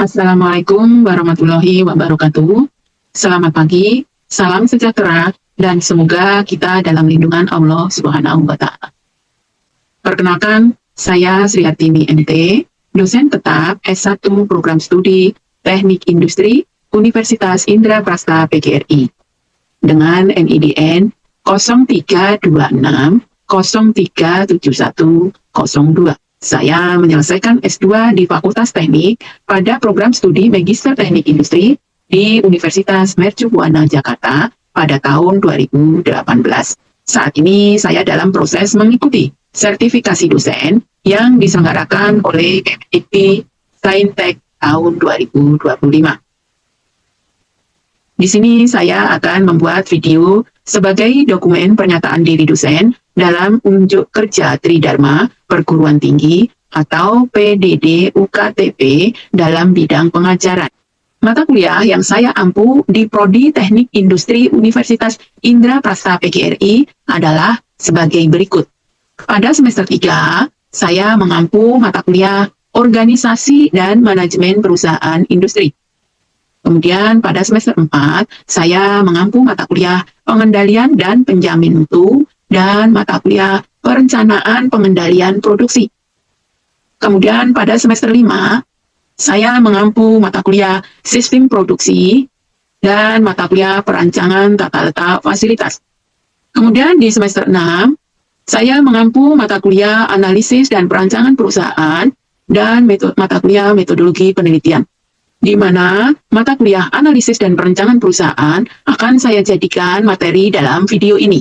Assalamualaikum warahmatullahi wabarakatuh. Selamat pagi, salam sejahtera, dan semoga kita dalam lindungan Allah Subhanahu wa Ta'ala. Perkenalkan, saya Sri Hartini MT, dosen tetap S1 Program Studi Teknik Industri Universitas Indraprasta PGRI, dengan NIDN 0326 037102. Saya menyelesaikan S2 di Fakultas Teknik pada program studi Magister Teknik Industri di Universitas Mercu Buana Jakarta pada tahun 2018. Saat ini saya dalam proses mengikuti sertifikasi dosen yang diselenggarakan oleh MIP Saintek tahun 2025. Di sini saya akan membuat video sebagai dokumen pernyataan diri dosen dalam unjuk kerja Tridharma Perguruan Tinggi atau PDD UKTP dalam bidang pengajaran. Mata kuliah yang saya ampu di Prodi Teknik Industri Universitas Indraprasta PGRI adalah sebagai berikut. Pada semester 3, saya mengampu mata kuliah Organisasi dan Manajemen Perusahaan Industri. Kemudian pada semester 4, saya mengampu mata kuliah Pengendalian dan Penjamin Mutu dan mata kuliah Perencanaan Pengendalian Produksi. Kemudian pada semester 5, saya mengampu mata kuliah Sistem Produksi dan mata kuliah Perancangan Tata Letak Fasilitas. Kemudian di semester 6, saya mengampu mata kuliah Analisis dan Perancangan Perusahaan dan mata kuliah Metodologi Penelitian, di mana mata kuliah Analisis dan Perencanaan Perusahaan akan saya jadikan materi dalam video ini.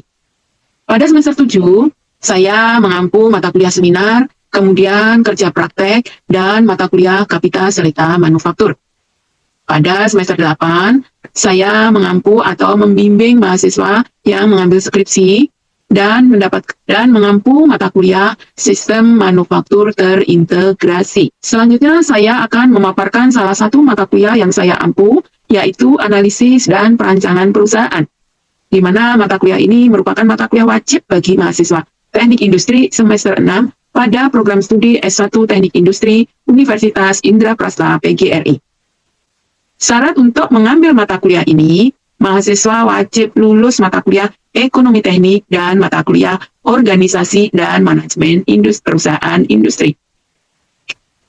Pada semester 7, saya mengampu mata kuliah Seminar, kemudian Kerja Praktek, dan mata kuliah Kapita Selekta Manufaktur. Pada semester 8, saya mengampu atau membimbing mahasiswa yang mengambil skripsi dan mengampu mata kuliah Sistem Manufaktur Terintegrasi. Selanjutnya saya akan memaparkan salah satu mata kuliah yang saya ampu, yaitu Analisis dan Perancangan Perusahaan, di mana mata kuliah ini merupakan mata kuliah wajib bagi mahasiswa Teknik Industri semester 6 pada program studi S1 Teknik Industri Universitas Indraprasta PGRI. Syarat untuk mengambil mata kuliah ini, mahasiswa wajib lulus mata kuliah Ekonomi Teknik dan mata kuliah Organisasi dan Manajemen Perusahaan Industri.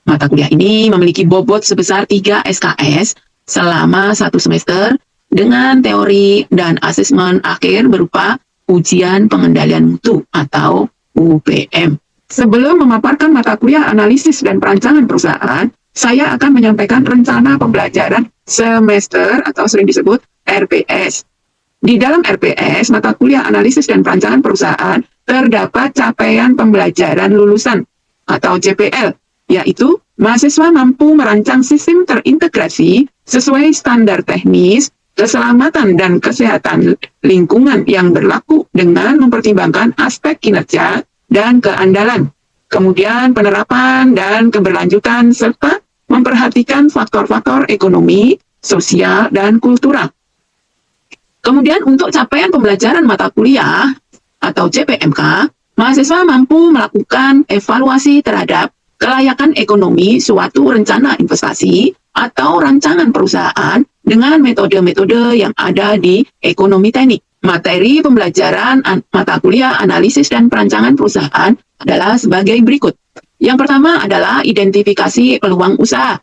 Mata kuliah ini memiliki bobot sebesar 3 SKS selama 1 semester dengan teori dan asesmen akhir berupa ujian pengendalian mutu atau UPM. Sebelum memaparkan mata kuliah Analisis dan Perancangan Perusahaan, saya akan menyampaikan rencana pembelajaran semester atau sering disebut RPS. Di dalam RPS, mata kuliah Analisis dan Perancangan Perusahaan, terdapat capaian pembelajaran lulusan atau CPL, yaitu mahasiswa mampu merancang sistem terintegrasi sesuai standar teknis, keselamatan dan kesehatan lingkungan yang berlaku dengan mempertimbangkan aspek kinerja dan keandalan, kemudian penerapan dan keberlanjutan, serta memperhatikan faktor-faktor ekonomi, sosial, dan kultural. Kemudian untuk capaian pembelajaran mata kuliah atau CPMK, mahasiswa mampu melakukan evaluasi terhadap kelayakan ekonomi suatu rencana investasi atau rancangan perusahaan dengan metode-metode yang ada di ekonomi teknik. Materi pembelajaran mata kuliah Analisis dan Perancangan Perusahaan adalah sebagai berikut. Yang pertama adalah identifikasi peluang usaha.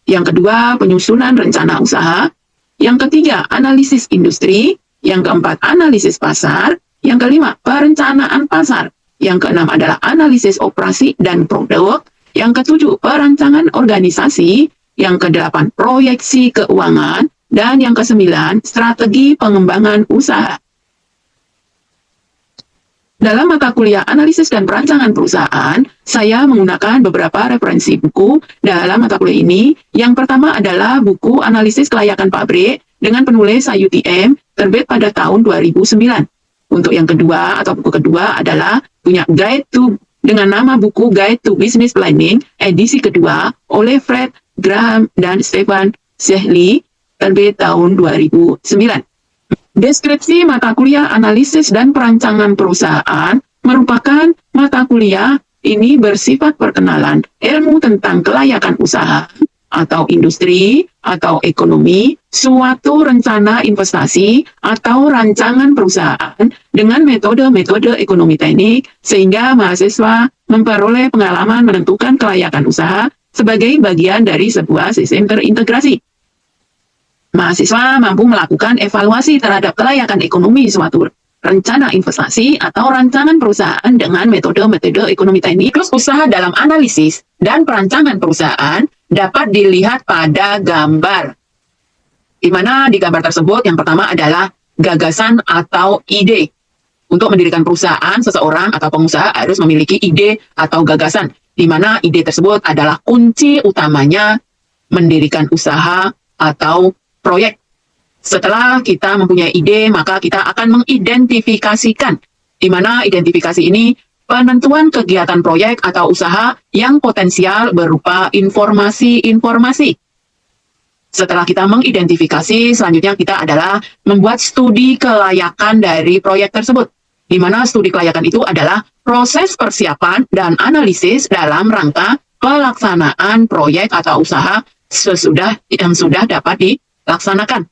Yang kedua, penyusunan rencana usaha. Yang ketiga, analisis industri. Yang keempat, analisis pasar. Yang kelima, perencanaan pasar. Yang keenam adalah analisis operasi dan produk. Yang ketujuh, perancangan organisasi. Yang kedelapan, proyeksi keuangan. Dan yang kesembilan, strategi pengembangan usaha. Dalam mata kuliah Analisis dan Perancangan Perusahaan, saya menggunakan beberapa referensi buku dalam mata kuliah ini. Yang pertama adalah buku Analisis Kelayakan Pabrik dengan penulis IUTM, terbit pada tahun 2009. Untuk yang kedua atau buku kedua adalah punya dengan nama buku Guide to Business Planning, edisi kedua oleh Fred Graham dan Stefan Shehli, terbit tahun 2009. Deskripsi mata kuliah Analisis dan Perancangan Perusahaan merupakan mata kuliah ini bersifat perkenalan ilmu tentang kelayakan usaha atau industri, atau ekonomi, suatu rencana investasi, atau rancangan perusahaan dengan metode-metode ekonomi teknik, sehingga mahasiswa memperoleh pengalaman menentukan kelayakan usaha sebagai bagian dari sebuah sistem terintegrasi. Mahasiswa mampu melakukan evaluasi terhadap kelayakan ekonomi suatu rencana investasi atau rancangan perusahaan dengan metode-metode ekonomi teknik. Siklus usaha dalam analisis dan perancangan perusahaan dapat dilihat pada gambar, di mana di gambar tersebut yang pertama adalah gagasan atau ide. Untuk mendirikan perusahaan, seseorang atau pengusaha harus memiliki ide atau gagasan, di mana ide tersebut adalah kunci utamanya mendirikan usaha atau proyek. Setelah kita mempunyai ide, maka kita akan mengidentifikasikan, di mana identifikasi ini penentuan kegiatan proyek atau usaha yang potensial berupa informasi-informasi. Setelah kita mengidentifikasi, selanjutnya kita adalah membuat studi kelayakan dari proyek tersebut, di mana studi kelayakan itu adalah proses persiapan dan analisis dalam rangka pelaksanaan proyek atau usaha sesudah yang sudah dapat dilaksanakan.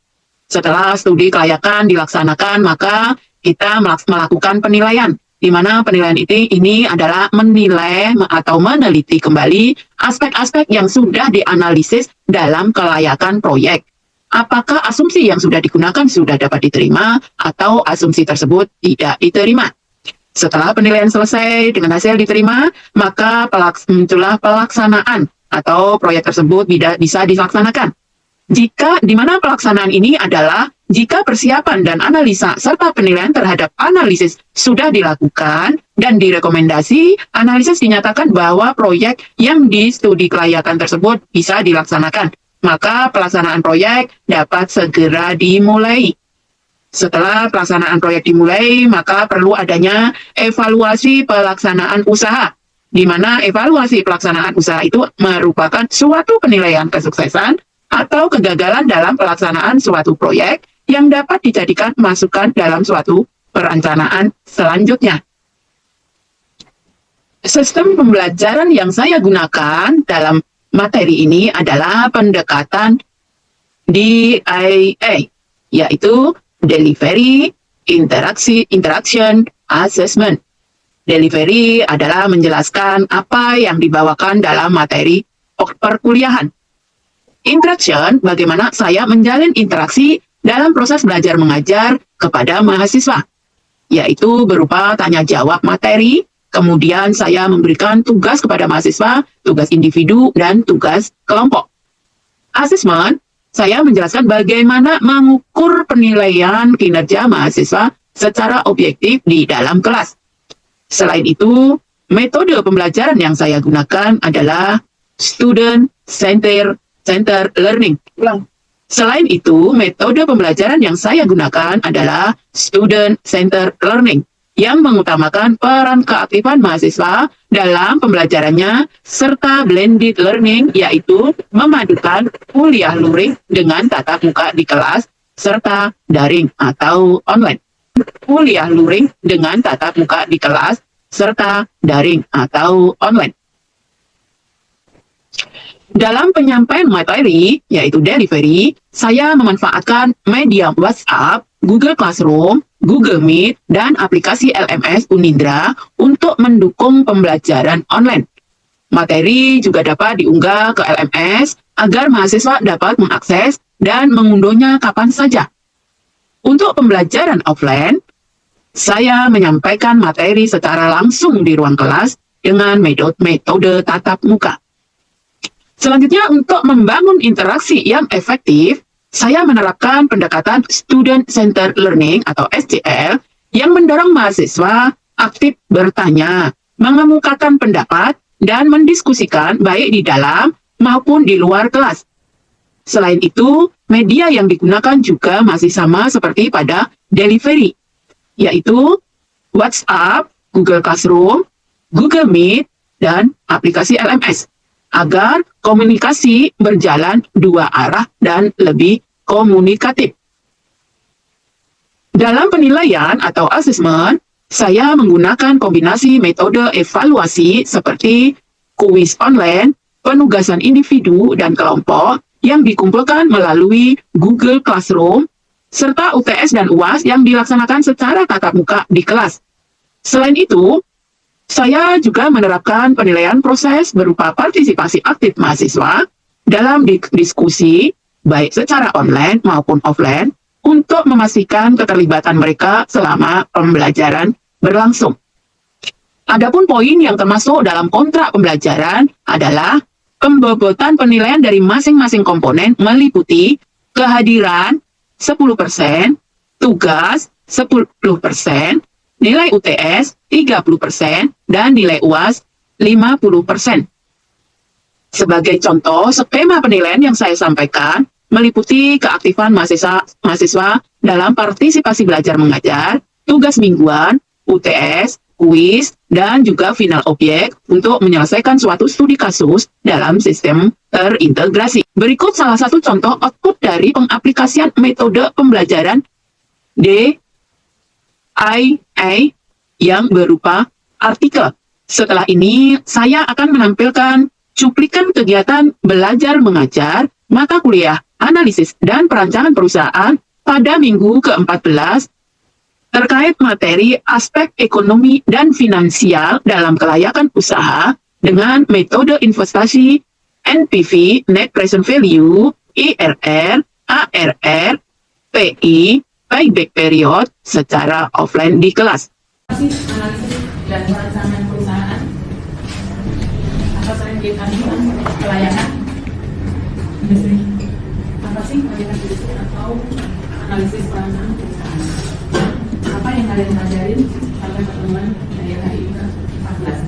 Setelah studi kelayakan dilaksanakan, maka kita melakukan penilaian, di mana penilaian ini adalah menilai atau meneliti kembali aspek-aspek yang sudah dianalisis dalam kelayakan proyek. Apakah asumsi yang sudah digunakan sudah dapat diterima atau asumsi tersebut tidak diterima. Setelah penilaian selesai dengan hasil diterima, maka muncullah pelaksanaan atau proyek tersebut bisa dilaksanakan. Di mana pelaksanaan ini adalah jika persiapan dan analisa serta penilaian terhadap analisis sudah dilakukan dan direkomendasi, analisis dinyatakan bahwa proyek yang di studi kelayakan tersebut bisa dilaksanakan, maka pelaksanaan proyek dapat segera dimulai. Setelah pelaksanaan proyek dimulai, maka perlu adanya evaluasi pelaksanaan usaha, di mana evaluasi pelaksanaan usaha itu merupakan suatu penilaian kesuksesan atau kegagalan dalam pelaksanaan suatu proyek yang dapat dijadikan masukan dalam suatu perencanaan selanjutnya. Sistem pembelajaran yang saya gunakan dalam materi ini adalah pendekatan DIA, yaitu Delivery, Interaction, Assessment. Delivery adalah menjelaskan apa yang dibawakan dalam materi perkuliahan. Interaction, bagaimana saya menjalin interaksi dalam proses belajar mengajar kepada mahasiswa, yaitu berupa tanya jawab materi, kemudian saya memberikan tugas kepada mahasiswa, tugas individu, dan tugas kelompok. Assessment, saya menjelaskan bagaimana mengukur penilaian kinerja mahasiswa secara objektif di dalam kelas. Selain itu, metode pembelajaran yang saya gunakan adalah Student-Centered Learning. Selain itu, metode pembelajaran yang saya gunakan adalah Student-Centered Learning, yang mengutamakan peran keaktifan mahasiswa dalam pembelajarannya, serta Blended Learning, yaitu memadukan kuliah luring dengan tatap muka di kelas, serta daring atau online. Kuliah luring dengan tatap muka di kelas, serta daring atau online. Dalam penyampaian materi, yaitu delivery, saya memanfaatkan media WhatsApp, Google Classroom, Google Meet, dan aplikasi LMS Unindra untuk mendukung pembelajaran online. Materi juga dapat diunggah ke LMS agar mahasiswa dapat mengakses dan mengunduhnya kapan saja. Untuk pembelajaran offline, saya menyampaikan materi secara langsung di ruang kelas dengan metode tatap muka. Selanjutnya, untuk membangun interaksi yang efektif, saya menerapkan pendekatan Student-Centered Learning atau SCL yang mendorong mahasiswa aktif bertanya, mengemukakan pendapat, dan mendiskusikan baik di dalam maupun di luar kelas. Selain itu, media yang digunakan juga masih sama seperti pada delivery, yaitu WhatsApp, Google Classroom, Google Meet, dan aplikasi LMS, agar komunikasi berjalan dua arah dan lebih komunikatif. Dalam penilaian atau asesmen, saya menggunakan kombinasi metode evaluasi seperti kuis online, penugasan individu dan kelompok yang dikumpulkan melalui Google Classroom, serta UTS dan UAS yang dilaksanakan secara tatap muka di kelas. Selain itu, saya juga menerapkan penilaian proses berupa partisipasi aktif mahasiswa dalam diskusi, baik secara online maupun offline, untuk memastikan keterlibatan mereka selama pembelajaran berlangsung. Adapun poin yang termasuk dalam kontrak pembelajaran adalah pembobotan penilaian dari masing-masing komponen meliputi kehadiran 10%, tugas 10%, nilai UTS 30%, dan nilai UAS 50%. Sebagai contoh, skema penilaian yang saya sampaikan meliputi keaktifan mahasiswa dalam partisipasi belajar mengajar, tugas mingguan, UTS, kuis, dan juga final objek untuk menyelesaikan suatu studi kasus dalam sistem terintegrasi. Berikut salah satu contoh output dari pengaplikasian metode pembelajaran DIA yang berupa artikel. Setelah ini, saya akan menampilkan cuplikan kegiatan belajar mengajar mata kuliah analisis dan perancangan perusahaan pada minggu ke-14 terkait materi aspek ekonomi dan finansial dalam kelayakan usaha dengan metode investasi NPV, Net Present Value, IRR, ARR, PI, payback period secara offline di kelas. Analisis dan perancangan perusahaan atau sering dikenal kelayakan industri. Apa sih kelayakan industri atau analisis perancangan perusahaan? Apa yang kalian pelajarin pada pertemuan dari hari ini ke-14?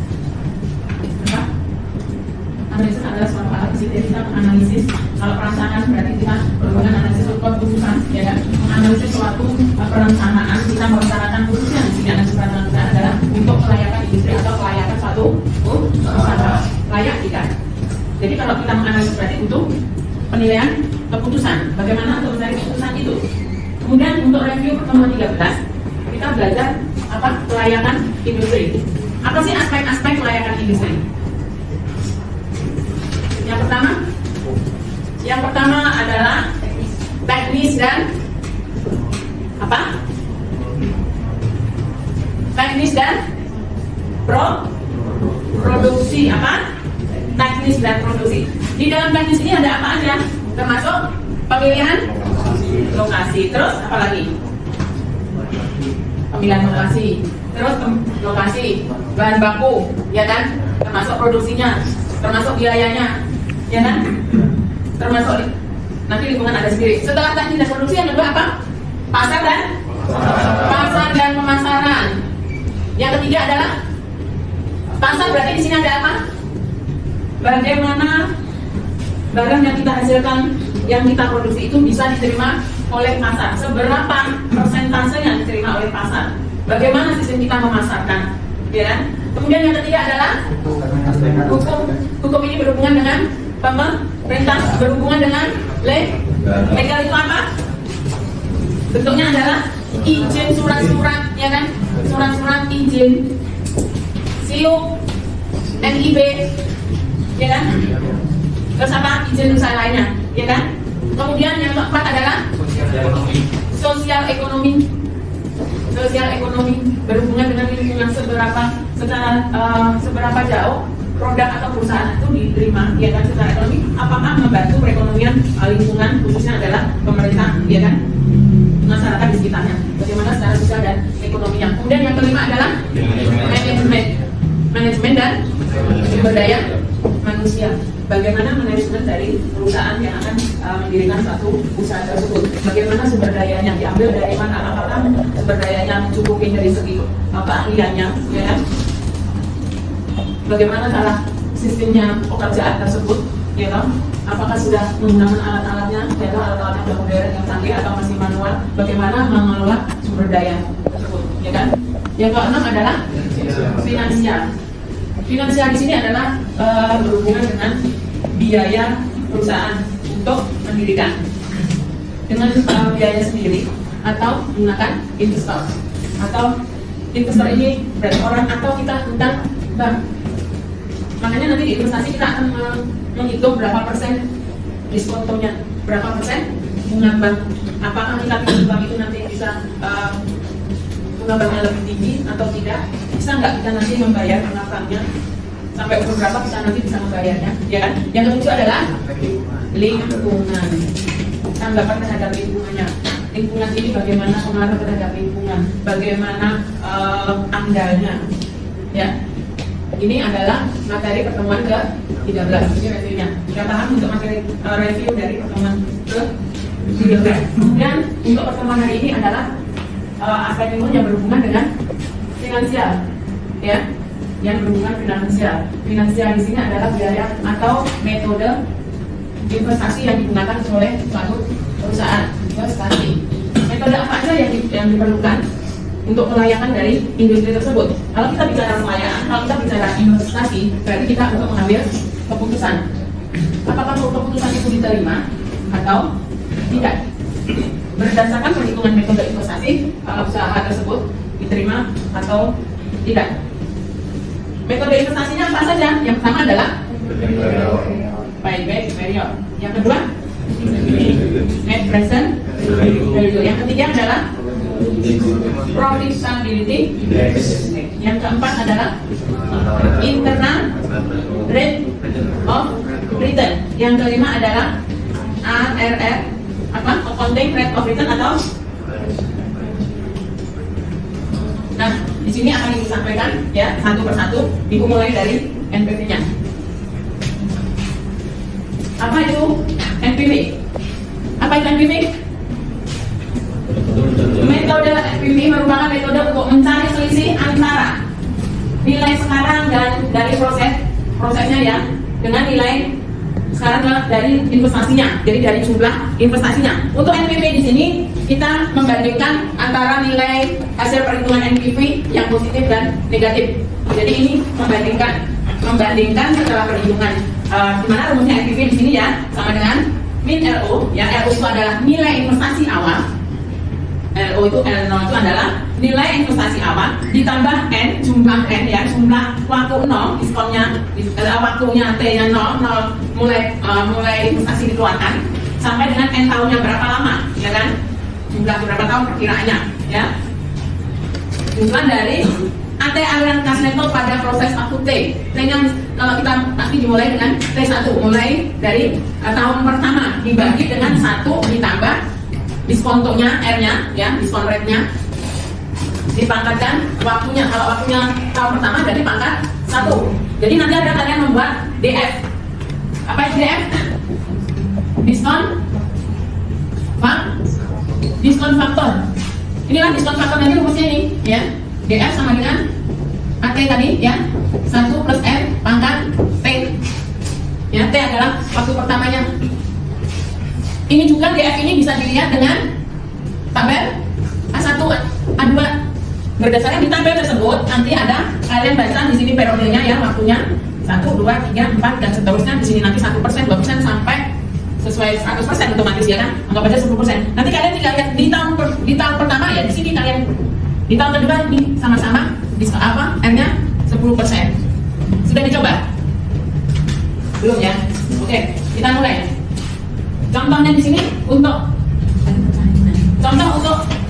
Analisis adalah suatu alat kita menganalisis. Kalau perancangan berarti kita berhubungan analisis keputusan, ya kan? Menganalisis suatu perencanaan, kita merencanakan khususnya di sini analisis perancangan kita adalah untuk kelayakan industri atau kelayakan suatu usaha. Layak tidak? Jadi kalau kita menganalisis berarti untuk penilaian keputusan. Bagaimana untuk mencari keputusan itu? Kemudian untuk review pertemuan 13, kita belajar apa? Kelayakan industri. Apa sih aspek-aspek kelayakan industri? Yang pertama adalah teknis dan apa? Teknis dan produksi. Apa? Teknis dan produksi. Di dalam teknis ini ada apa aja? Termasuk pemilihan lokasi. Terus apa lagi? Pemilihan lokasi. Terus lokasi, bahan baku, ya kan? Termasuk produksinya, termasuk biayanya, ya kan? Termasuk nanti lingkungan ada sendiri. Setelah teknis dan produksi yang kedua apa? Pasar dan pemasaran. Yang ketiga adalah pasar. Berarti di sini ada apa? Bagaimana barang yang kita hasilkan, yang kita produksi itu bisa diterima oleh pasar? Seberapa persentase yang diterima oleh pasar? Bagaimana sistem kita memasarkan? Ya kan? Kemudian yang ketiga adalah hukum. Hukum ini berhubungan dengan pemerintah, berhubungan dengan legal. Itu apa? Bentuknya adalah izin, surat-surat, ya kan? Surat-surat izin, SIUP, NIB, ya kan? Terus apa? Izin usaha lainnya, ya kan? Kemudian yang keempat adalah sosial ekonomi. Sosial ekonomi berhubungan dengan lingkungan seberapa jauh produk atau perusahaan itu diterima, ya kan? Secara ekonomi, apakah membantu perekonomian lingkungan, khususnya adalah pemerintah, ya kan? Masyarakat di sekitarnya. Bagaimana secara sosial dan ekonominya. Kemudian yang kelima adalah manajemen dan sumber daya manusia. Bagaimana manajemen dari perusahaan yang akan mendirikan suatu usaha tersebut? Bagaimana sumber dayanya diambil dari mana? Apakah sumber dayanya mencukupi dari segi keahliannya, ya kan? Bagaimana cara sistemnya pekerjaan tersebut, ya kan? Apakah sudah menggunakan alat-alatnya, ya kan? Alat-alatnya sudah modern yang canggih atau masih manual? Bagaimana mengelola sumber daya tersebut, ya kan? Yang keenam adalah finansial. Finansial di sini adalah berhubungan dengan biaya perusahaan untuk mendirikan dengan biaya sendiri atau menggunakan investor. Atau investor ini berarti orang atau kita tentang bank. Makanya nanti di investasi kita akan menghitung berapa persen diskontonya, berapa persen bunga bank. Apakah kita pinjam bank itu nanti bisa bunga banknya lebih tinggi atau tidak? Bisa nggak kita nanti membayar bunga banknya sampai umur berapa kita nanti bisa membayarnya? Ya kan? Yang ketujuh adalah lingkungan. Tanggapan terhadap lingkungannya. Lingkungan ini bagaimana pengaruh terhadap lingkungan? Bagaimana andalnya? Ya. Ini adalah materi pertemuan ke-13. Ini reviewnya. Kita paham untuk materi review dari pertemuan ke-13. Dan untuk pertemuan hari ini adalah aspek lingkungan yang berhubungan dengan finansial, ya, yang berhubungan finansial. Finansial di sini adalah biaya atau metode investasi yang digunakan oleh suatu perusahaan investasi. Metode apa saja yang diperlukan untuk melayakan dari industri tersebut? Kalau kita bicara pelayanan, kalau kita bicara investasi, berarti kita untuk mengambil keputusan. Apakah keputusan itu diterima atau tidak? Berdasarkan perhitungan metode investasi, usaha tersebut diterima atau tidak. Metode investasinya apa saja? Yang pertama adalah payback period. Yang kedua, net present value. Yang ketiga adalah profitability. Yang keempat adalah internal rate of return. Yang kelima adalah ARR, accounting rate of return atau. Nah, di sini akan disampaikan ya satu persatu, ibu mulai dari NPV-nya. Apa itu NPV? Apa itu NPV? Metode NPV merupakan metode untuk mencari selisih antara nilai sekarang dan dari prosesnya ya, dengan nilai sekarang dari investasinya, jadi dari jumlah investasinya. Untuk NPV di sini kita membandingkan antara nilai hasil perhitungan NPV yang positif dan negatif. Jadi ini membandingkan setelah perhitungan. Dimana rumusnya NPV di sini ya sama dengan min LO. Ya, LO itu adalah nilai investasi awal. LO itu L0 itu adalah nilai investasi awal ditambah N, jumlah N ya, jumlah waktu 0, diskonnya waktunya T-nya 0 mulai investasi dikeluarkan sampai dengan N tahunnya berapa lama, ya kan? Jumlah berapa tahun perkiraannya, ya. Jumlah dari AT aliran kas neto pada proses waktu T. T-nya kalau kita pasti dimulai dengan T1, mulai dari tahun pertama dibagi dengan 1 ditambah diskontonya R-nya, ya, diskon rate-nya dipangkatkan waktunya. Kalau waktunya tahun pertama berarti pangkat 1. Jadi nanti ada kalian membuat DF. Apa itu DF? Diskon faktor. Inilah diskon faktor, nanti rumusnya ini, ya. DF sama dengan AT tadi, ya. 1 plus R pangkat T. Ya, T adalah waktu pertamanya. Ini juga DF ini bisa dilihat dengan tabel A1, A2. Berdasarkan di tabel tersebut nanti ada kalian baca di sini periodenya ya, waktunya 1, 2, 3, 4 dan seterusnya. Di sini nanti 1%, 2% sampai sesuai 100% otomatis ya kan. Anggap aja 10%. Nanti kalian tinggal lihat di tahun pertama ya, di sini kalian di tahun kedua ini sama-sama diskon apa? R-nya 10%. Sudah dicoba? Belum ya? Oke, kita mulai. Contohnya di sini untuk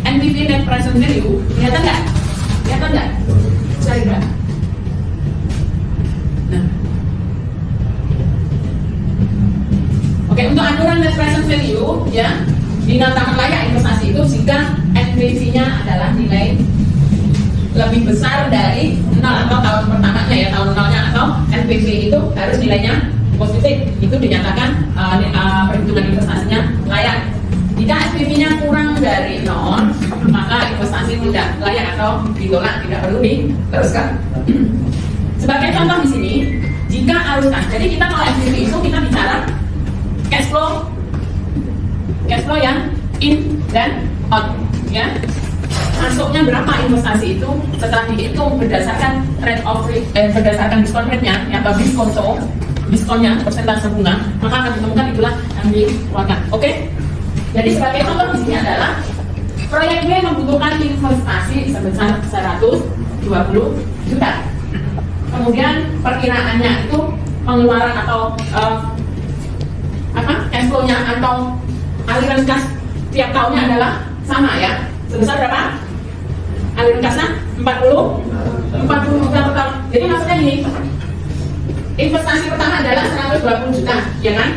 NPV net present value, kelihatan nggak? Kelihatan nggak? Cari nggak? Nah, oke, untuk aturan net present value, ya, dinyatakan layak investasi itu jika NPV-nya adalah nilai lebih besar dari 0 atau tahun pertamanya ya, tahun 0-nya atau NPV itu harus nilainya positif, itu dinyatakan perhitungan investasinya layak. Jika NPV-nya kurang dari 0, maka investasi tidak layak atau ditolak, tidak perlu diteruskan. Sebagai contoh di sini, jika aruskan, jadi kita kalau NPV itu kita bicara cash flow yang in dan out, ya. Masuknya berapa investasi itu setelah dihitung berdasarkan berdasarkan diskon rate-nya atau diskonnya, persentase bunga, maka akan ditemukan itulah yang dikeluarkan. Oke? Jadi sebagai contoh di sini adalah proyek B membutuhkan investasi sebesar 120 juta. Kemudian perkiraannya itu pengeluaran atau cash flow-nya atau aliran kas tiap tahunnya adalah sama ya. Sebesar berapa? Aliran kasnya 40 juta per tahun. Jadi maksudnya ini investasi pertama adalah 120 juta, ya kan?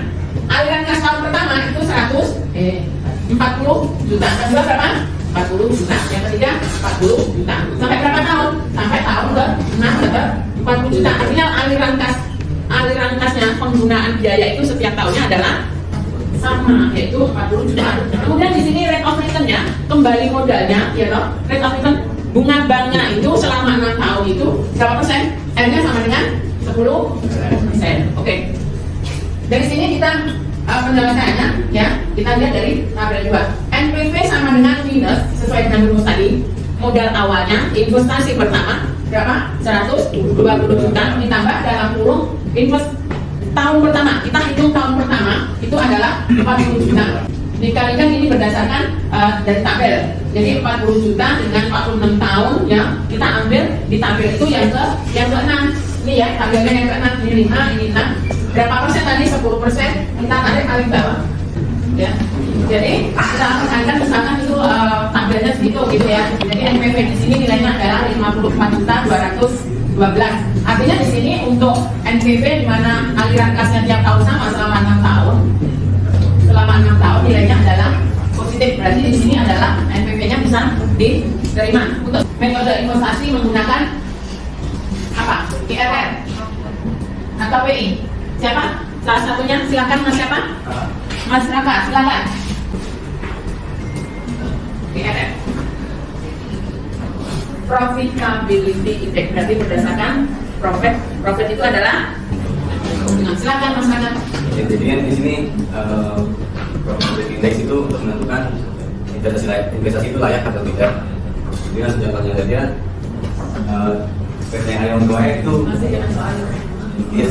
Aliran kas tahun pertama itu 40 juta. Kedua berapa? 40 juta. Yang ketiga 40 juta. Sampai berapa tahun? Sampai tahun ke-6 dapat 40 juta. Artinya aliran kasnya penggunaan biaya itu setiap tahunnya adalah sama, yaitu 40 juta. Kemudian di sini rate of return-nya, kembali modalnya, ya toh? Rate of return bunga banknya itu selama 6 tahun itu berapa persen? R-nya sama dengan 10%. Oke. Dari sini kita penjelasannya, ya, kita lihat dari tabel 2. NPV sama dengan minus sesuai dengan rumus tadi. Modal awalnya investasi pertama berapa? 120 juta ditambah dalam kurung tahun pertama. Kita hitung tahun pertama itu adalah 40 juta. Dikalikan ini berdasarkan dari tabel. Jadi 40 juta dengan 46 tahun ya, kita ambil di tabel itu yang ke-6. Ini ya, tabelnya yang ke-6, ini 5, ini 6. Berapa persen tadi? 10%. Kita tarik paling bawah. Ya. Jadi kita akan misalkan itu tabelnya segitu gitu ya. Jadi NPV di sini nilainya adalah 54.212. Artinya di sini untuk NPV di mana aliran kasnya tiap tahun sama selama 6 tahun. Selama 6 tahun nilainya adalah positif. Berarti di sini adalah NPV-nya bisa diterima. Untuk metode investasi menggunakan apa? IRR atau PI. Siapa? Salah satunya silakan Mas siapa? Mas Raka, silakan. IRR. Profitability Index, berarti berdasarkan profit itu adalah silakan Mas Raka. Ya, jadi kan di sini profitability index itu untuk menentukan investasi itu layak atau tidak. Jadi kan contohnya saja PT Ayam Goe itu dia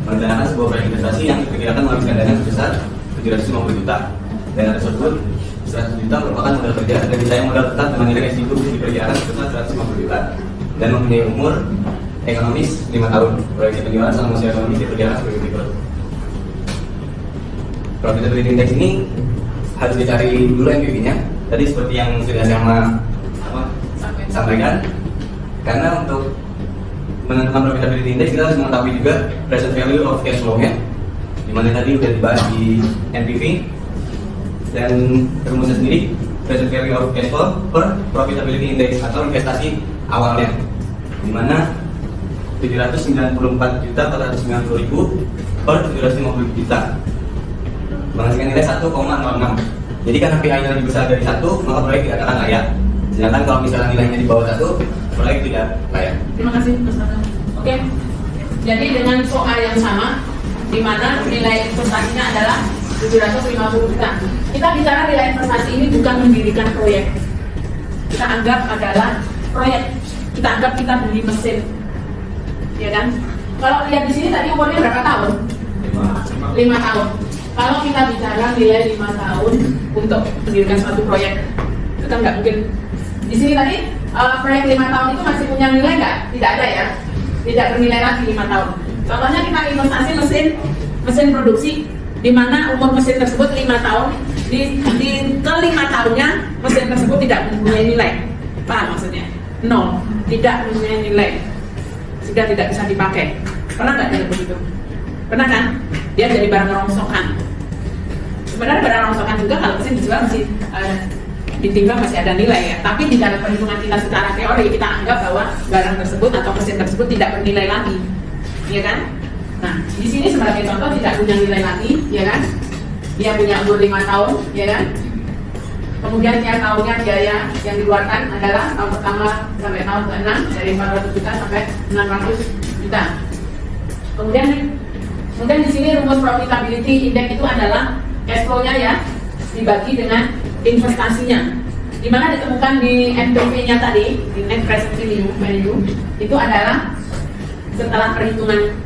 merencanakan sebuah proyek investasi yang diperkirakan menghabiskan dana sebesar 750 juta. Dana tersebut 100 juta merupakan modal kerja dan ditayang modal tetap dengan nilai residu diperkirakan sebesar 150 juta dan mempunyai umur ekonomis 5 tahun. Proyeksi penjualan selama usia ekonomis diperkirakan sebagai berikut. Profitability index ini harus dicari dulu NPV-nya. Tadi seperti yang sudah saya sampaikan, karena untuk menentukan profitability index kita harus mengetahui juga present value of cash flow-nya, dimana tadi sudah dibahas di NPV. Dan rumusnya sendiri present value of cash flow per profitability index atau investasi awalnya, dimana 794.490.000 per 750 juta menghasilkan nilai 1,06. Jadi karena PI-nya lebih besar dari 1, maka proyek dikatakan layak. Sedangkan kalau misalnya nilainya di bawah 1, proyek tidak layak. Terima kasih Mas Raka. Oke. Jadi dengan soal yang sama, di mana nilai investasinya adalah 750 juta. Kita bicara nilai investasi ini bukan mendirikan proyek. Kita anggap adalah proyek. Kita anggap kita beli mesin, ya kan? Kalau lihat di sini tadi umurnya berapa tahun? 5 tahun. Kalau kita bicara nilai 5 tahun untuk mendirikan suatu proyek, itu kan nggak mungkin. Di sini tadi proyek 5 tahun itu masih punya nilai nggak? Tidak ada ya. Tidak bernilai lagi 5 tahun. Contohnya kita investasi mesin produksi, di mana umur mesin tersebut 5 tahun, di ke-5 tahunnya mesin tersebut tidak mempunyai nilai. Paham maksudnya? 0, tidak mempunyai nilai, sudah tidak bisa dipakai. Pernah nggak jadi begitu? Pernah kan? Dia jadi barang rongsokan. Sebenarnya barang rongsokan juga kalau mesin dijual masih ditimbang masih ada nilai ya. Tapi di dalam perhitungan kita secara teori kita anggap bahwa barang tersebut atau mesin tersebut tidak bernilai lagi, ya kan? Nah, di sini sebagai contoh tidak punya nilai lagi, ya kan? Dia punya umur 5 tahun, ya kan? Kemudian tiap tahunnya biaya yang dikeluarkan adalah tahun pertama sampai tahun ke-6 dari 400 juta sampai 600 juta. Kemudian di sini rumus profitability index itu adalah cash flow-nya ya dibagi dengan investasinya. Di mana ditemukan di NPV-nya tadi, di net present value itu adalah setelah perhitungan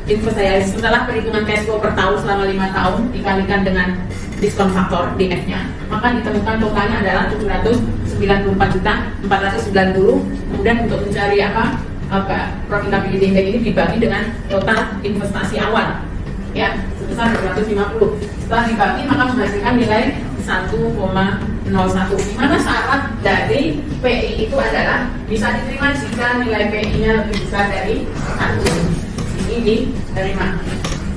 investasi, setelah perhitungan cash flow per tahun selama 5 tahun dikalikan dengan diskon faktor DF-nya, maka ditemukan totalnya adalah 794.490. Kemudian untuk mencari profitability index ini dibagi dengan total investasi awal ya sebesar 250. Setelah dibagi maka menghasilkan nilai 1,01. Di mana syarat dari PI itu adalah bisa diterima jika nilai PI-nya lebih besar dari 1. Ini diterima.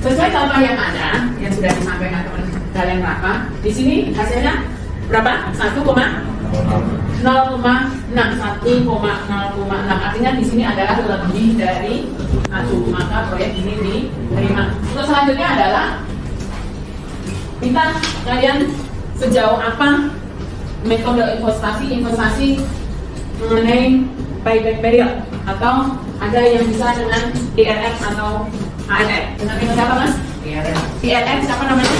Sesuai contoh yang ada yang sudah disampaikan teman kalian berapa? Di sini hasilnya berapa? 1,0,6. Artinya di sini adalah lebih dari 1, maka proyek ini diterima. Untuk selanjutnya adalah kalian sejauh apa metode investasi mengenai payback period, atau ada yang bisa dengan IRR atau ARR. Dengan metode apa mas? IRR siapa namanya?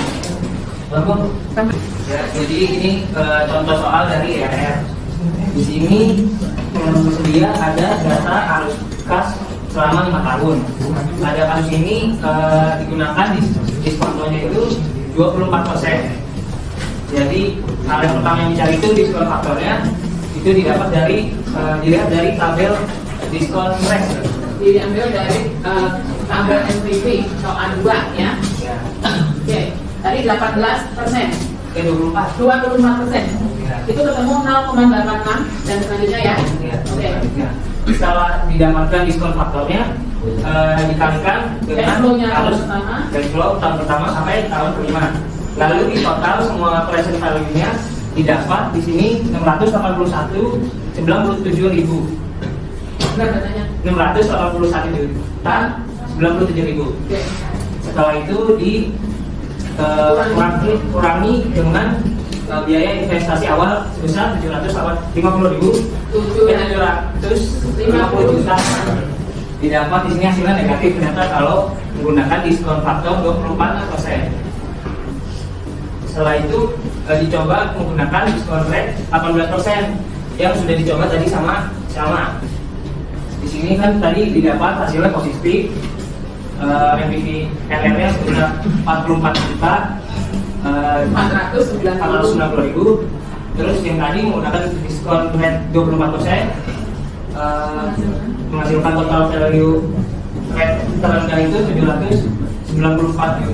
Ya, jadi ini contoh soal dari IRR. Di sini dia ada data arus kas selama 5 tahun. Pada kasus ini digunakan diskontonya itu 24%. Jadi hal yang pertama yang dicari itu diskon faktornya itu dilihat dari tabel diskon rate. Diambil dari tabel NPV atau A2 ya. Oke, tadi 18%. 24%. Itu ketemu 0,86 dan selanjutnya ya. Oke. Setelah didapatkan diskon faktornya dikalikan dengan cash flow tahun pertama sampai tahun kelima. Lalu di total semua present value-nya didapat di sini 681,97.000. Berapa katanya? 681.97.000. Setelah itu kurangi dengan biaya investasi awal sebesar 750.000 juta. Didapat di sini hasilnya negatif ternyata kalau menggunakan diskon faktor 24%. Setelah itu dicoba menggunakan diskon rate 18% yang sudah dicoba tadi sama. Di sini kan tadi didapat hasilnya positif. NPV RR-nya sudah 44.490.000. Terus yang tadi menggunakan diskon rate 24%, menghasilkan total value rate terendah itu 794.490.000.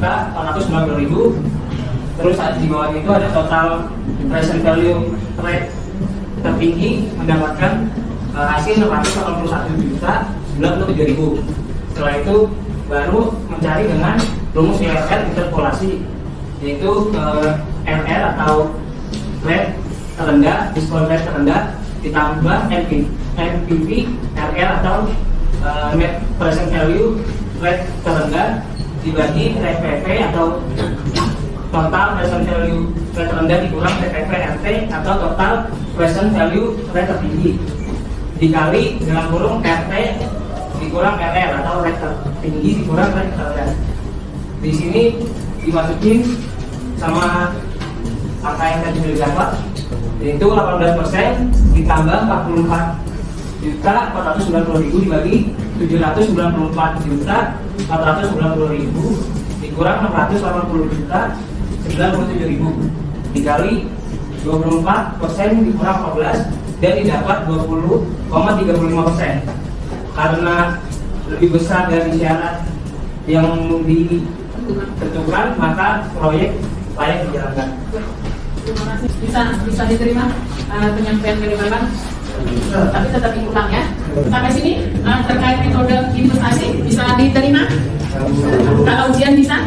Terus di bawah itu ada total present value rate tertinggi mendapatkan hasil 681.097.000. Setelah itu baru mencari dengan rumus IRR interpolasi, yaitu RR atau rate terendah, diskon rate terendah ditambah NPV RR atau net present value rate terendah dibagi RPV atau total present value rate terendah dikurang RPV RT atau total present value rate tertinggi dikali dengan kurung RT dikurang RR atau rate tertinggi dikurang rate terendah. Di sini dimasukin sama angka yang tadi sudah didapat, yaitu 18% ditambah 44.490.000 dibagi 794.490.000 dikurang 680.097.000 dikali 24% dikurang 14 dan didapat 20,35%. Karena lebih besar dari syarat yang ditentukan, maka proyek layak dijalankan. Terima kasih. Bisa diterima penyampaian dari Bapak, tapi tetap diulang ya. Sampai sini terkait metode investasi bisa diterima. Kalau ujian bisa.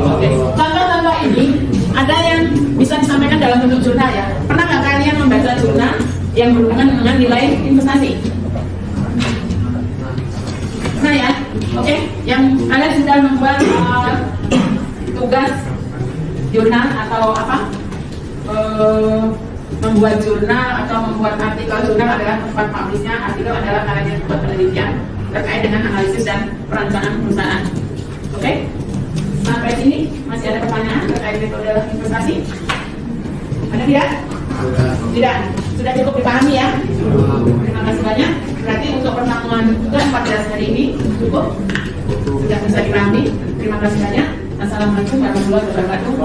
Oke. Contoh-contoh ini ada yang bisa disampaikan dalam bentuk jurnal ya. Pernah nggak kalian membaca jurnal yang berhubungan dengan nilai investasi? Nah ya, oke. Yang kalian sudah membuat tugas jurnal atau apa? Membuat jurnal atau membuat artikel. Jurnal adalah tempat publishnya, artikel adalah kalian membuat penelitian terkait dengan analisis dan perencanaan perusahaan. Oke? Sampai sini masih ada pertanyaan terkait metode investasi? Ada tidak? Tidak. Sudah cukup dipahami ya? Terima kasih banyak. Berarti untuk pertemuan ke-14 hari ini cukup. Sudah bisa dipahami. Terima kasih banyak. Assalamualaikum warahmatullahi wabarakatuh.